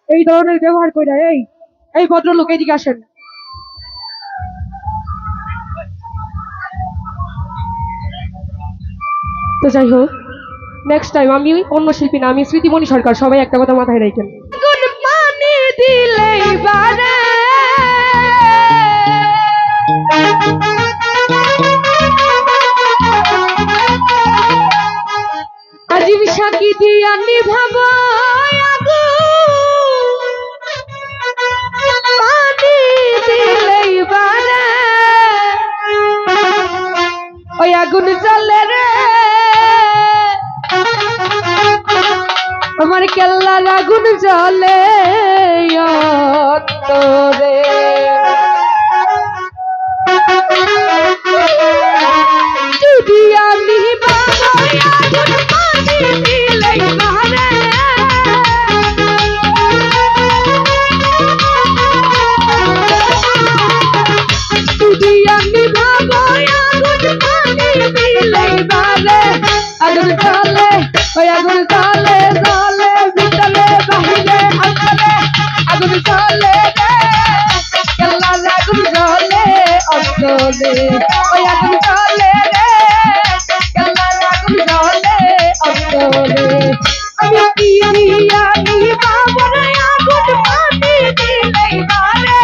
এই ধরনের ব্যবহার কইরা। এই এই ভদ্রলোক এদিকে আসেন। তো যাই হোক, নেক্সট টাইম আমি অন্য শিল্পী না, আমি স্মৃতিমণি সরকার। সবাই একটা কথা মাথায় রাখেন। আগুন পানি দিলেই বারে, আজিম সাকি দিয়া নিভাবো পানি দিলেই বারে, ওই আগুন জ্বলে রে আমার কেল্লার আগুন জ্বলে অন্তরে। যদি আমি আগুন পানি দিলেই বারে, যদি আমি আগুন পানি দিলেই বারে, আগুন জ্বলে ওই আগুন জ্বলে জ্বলে ভিতরে বাহিরে অন্তরে, আগুন জ্বলে রে কেল্লার আগুন জ্বলে অন্তরে, ওই আগুন জ্বলে রে কেল্লার আগুন জ্বলে অন্তরে। আমি কি দিয়া নিভাবো রে আগুন পানি দিলেই বারে,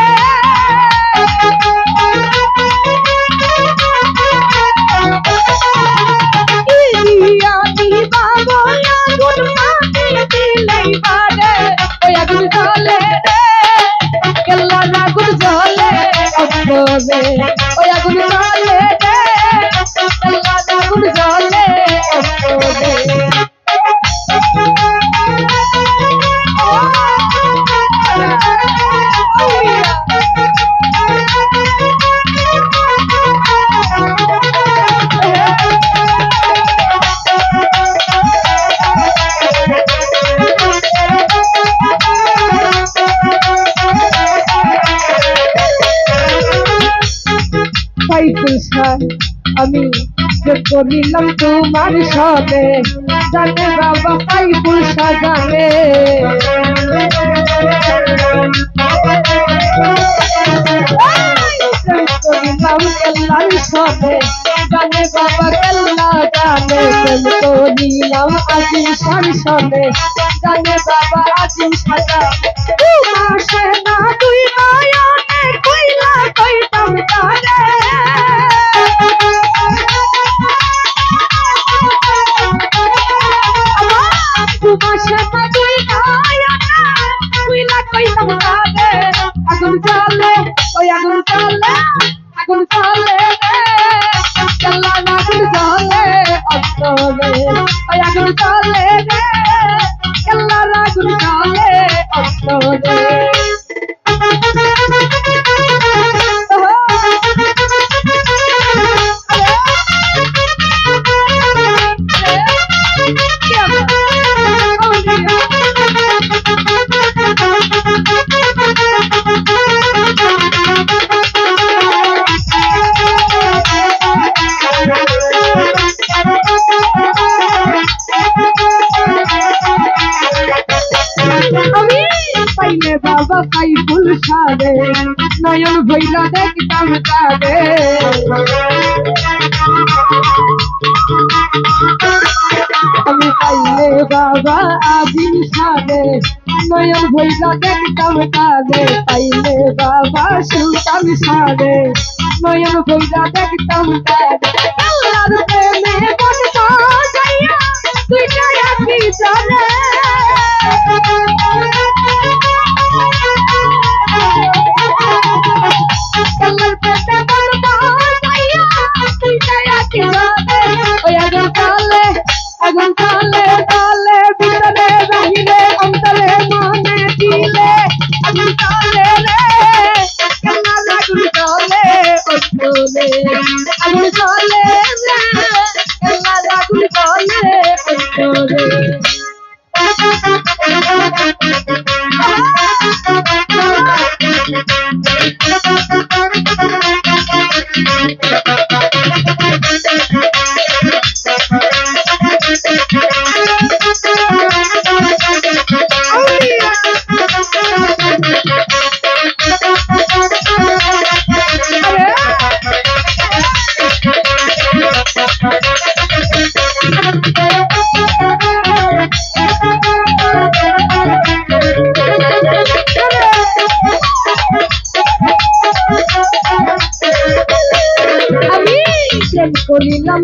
ওই আগুন জ্বলে রে কেল্লার আগুন জ্বলে অন্তরে। আমি যে করিলাম তোমার সবে, জানে বাবা সাইফুল শাহ জানে, করিলাম কেল্লার সবে, জানে বাবা কেল্লা জানে, করিলাম আজিম শাহ সবে, জানে বাবা আজিম শাহ। মাসে না তুই নয়নে কইলা কইতাম তারে, আগুন জ্বলে ওই আগুন জ্বলে, আগুন জ্বলে রে কেল্লার আগুন জ্বলে অন্তরে, ওই আগুন জ্বলে রে কেল্লার আগুন জ্বলে অন্তরে। বাবা সাইফুল শাহ নয়ন ভৈরা দেখতাম তারে, আমি পাইলে বাবা আজিম শাহ নয়ন ভৈরা দেখতাম তারে, পাইলে বাবা সুলতান শাহ নয়ন ভৈরা দেখতাম তারে। আল্লাহর প্রেমে মন সাজাইয়া দুইটা আঁখি জ্বলে, কেল্লার প্রেমে মন সাজাইয়া দুইটা আঁখি জ্বলে, ওই আগুন জ্বলে আগুন জ্বলে জ্বলে ভিতরে বাহিরে অন্তরে মনে দিলে, আগুন জ্বলে রে কেল্লার আগুন জ্বলে অন্তরে, আগুন জ্বলে রে কেল্লার আগুন জ্বলে অন্তরে।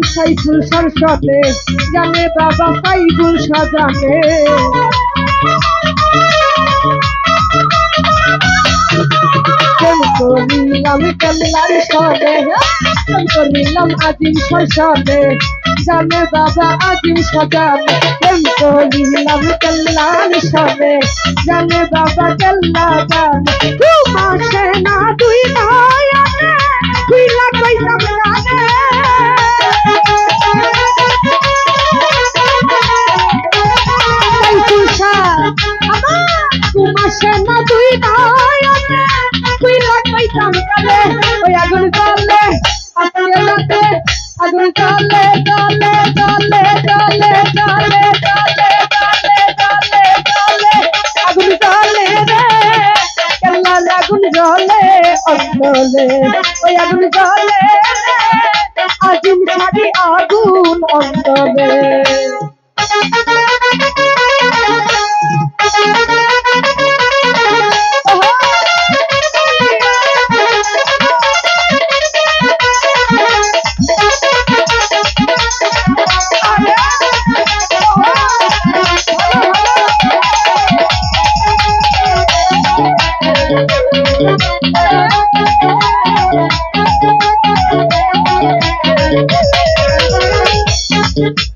সাইফুল সরসতে জানে বাবা সাইফুল সাজানে করিলাম কেল্লার সনে করিলাম আজিম সরসতে জানে বাবা আজিম সাজানে করিলাম কেল্লার সনে জানে বাবা কেল্লা জানে মাসে না দুই নয়নে দুই লাখ পাইতাম জানে মাসে না দুই নয়নে দুই লাখ পাইতাম জানে ওই আগুন জ্বলে আজকে রাতে আগুন জ্বলে জ্বলে জ্বলে জ্বলে জ্বলে জ্বলে জ্বলে জ্বলে আগুন জ্বলে রে কেল্লার আগুন জ্বলে অঞ্চলে ওই আগুন জ্বলে আজিম শাড়ি আগুন অঞ্চলে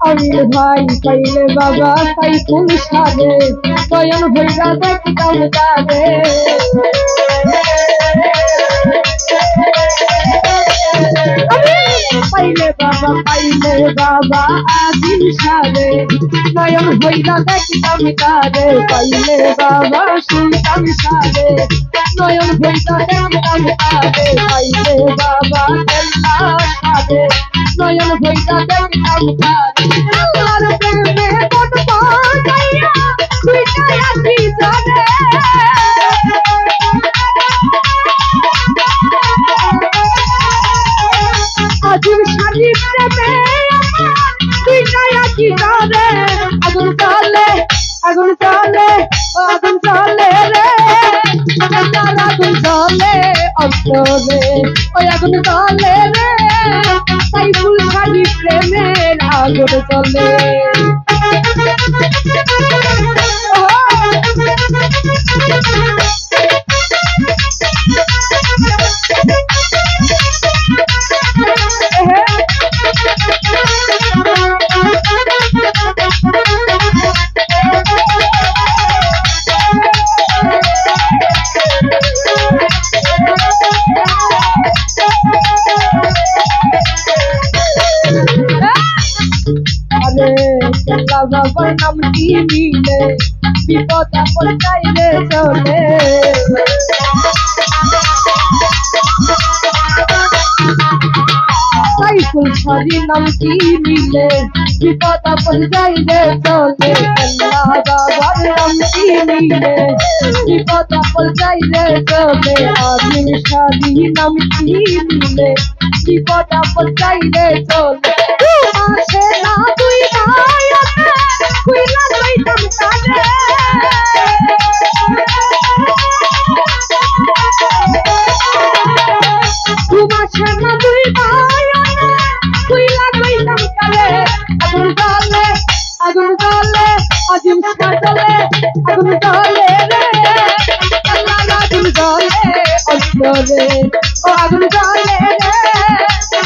আমির ভাই পাইলে বাবা সাইফুল সাজে নয়ন ভৈরা দেখতাম তারে পাইলে বাবা আজিম সাজে নয়ন ভৈরা দেখতাম তারে পাইলে বাবা সুলতান সাজে নয়ন ভৈরা দেখতাম তারে পাইলে বাবা কেল্লা সাজে নয়ন ভৈরা দেখতাম তারে আল্লাহর প্রেমে মন পাইয়া দুইটাই আছি জানে আজিম শাড়ি প্রেমে দুইটাই আছি জানে আগুন জ্বলে আগুন জ্বলে আগুন জ্বলে রে আগুন জ্বলে অন্তরে ওই আগুন জ্বলে রে সাইফুল শাড়ি প্রেমের আগুন জ্বলে কেল্লা বাবার নাম কি মিলে বিপদ আপদ চাইলে চলে সাইফুল শাড়ি নাম কি মিলে বিপদ আপদ চাইলে চলে কেল্লা বাবার নাম কি মিলে বিপদ আপদ চাইলে চলে আজিম শাড়ি নাম কি মিলে বিপদ আপদ চাইলে চলে মাসে না দুই নয়নে দুই লাখ পাইতাম জানে মাসে না দুই নয়নে দুই লাখ পাইতাম জানে আগুন জ্বলে আজিম সাজলে আগুন জ্বলে রে আগুন জ্বলে অন্তরে ও আগুন জ্বলে রে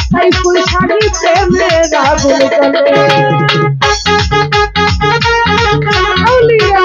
সাইফুল শাড়ি প্রেমের আগুন জ্বলে আউলিয়া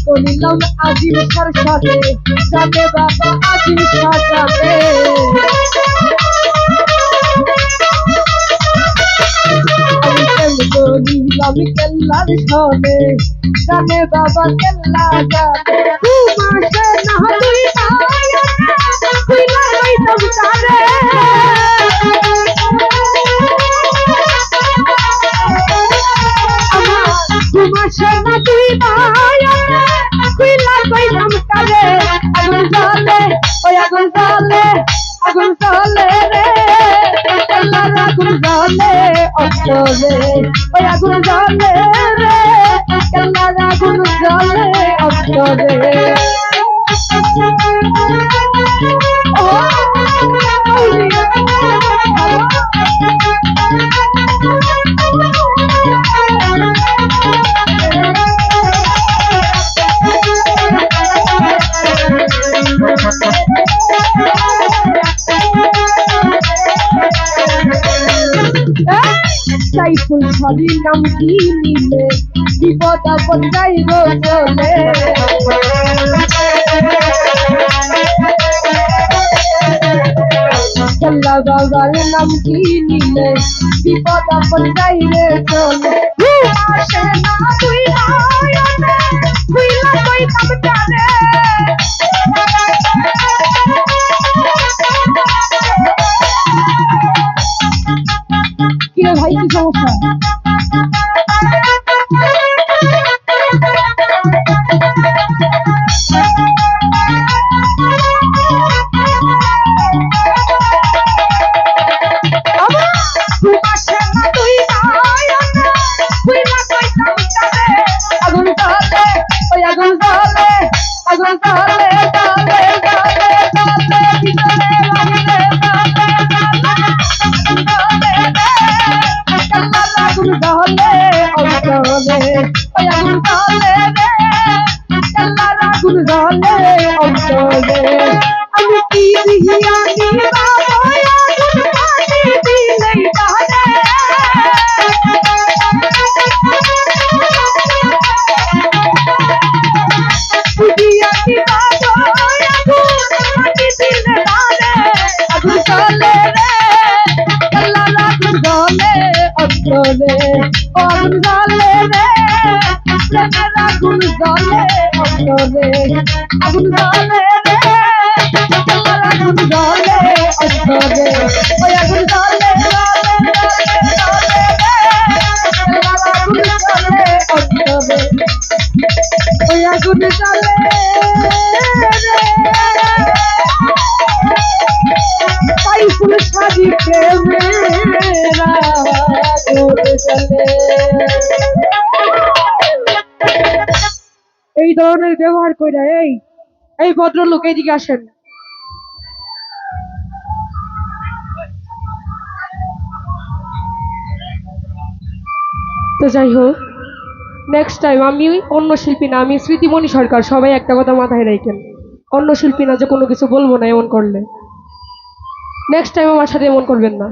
করিলাম আজিম সরসতে জানে বাবা আজিম সাজানে আমি করিলাম কেল্লার সনে জানে বাবা কেল্লা জানে মাসে না দুই নয়নে দুই লাখ পাইতাম জানে আমকারে আগুন জ্বলে ওই আগুন জ্বলে রে আল্লাহর আগুন জ্বলে অন্তরে ওই আগুন জ্বলে রে আল্লাহর আগুন জ্বলে অন্তরে সাইফুল ভাবির নাম কি নিলে বিপদ আপদ যাইব চলে আল্লাহ বাবার নাম কি নিলে বিপদ আপদ যাইবে চলে আসে না তুই নয়নে তুইলা কই কাম জানে কি রে ভাই কি সমস্যা আগুন জ্বলে ওই আগুন জ্বলে আগুন জ্বলে জ্বলে জ্বলে জ্বলে ভিতরে লাগিলে আগুন জ্বলে অন্তরে ওই আগুন জ্বলে রে আল্লাহর আগুন জ্বলে অন্তরে আমি কি দিহিয়া নিবা ওই আগুন পানি দিলেই জানে আগুন জ্বলে রে আল্লাহর আগুন জ্বলে অন্তরে আগুন জ্বলে রে প্রেমের আগুন জ্বলে অন্তরে আগুন জ্বলে রে আল্লাহর আগুন জ্বলে অন্তরে ওই আগুন জ্বলে ওই আগুন জ্বলে সাইফুল সাজি প্রেমেরা চলে এই ধরনের ব্যবহার কইরা এই ভদ্রলোক এইদিকে আসেন তো যাই হোক নেক্সট টাইম আমি অন্য শিল্পী না আমি স্মৃতিমণি সরকার সবাই একটা কথা মাথায় রাখেন অন্য শিল্পী না যে কোনো কিছু বলবো না এমন করলে নেক্সট টাইম আমার সাথে এমন করবেন না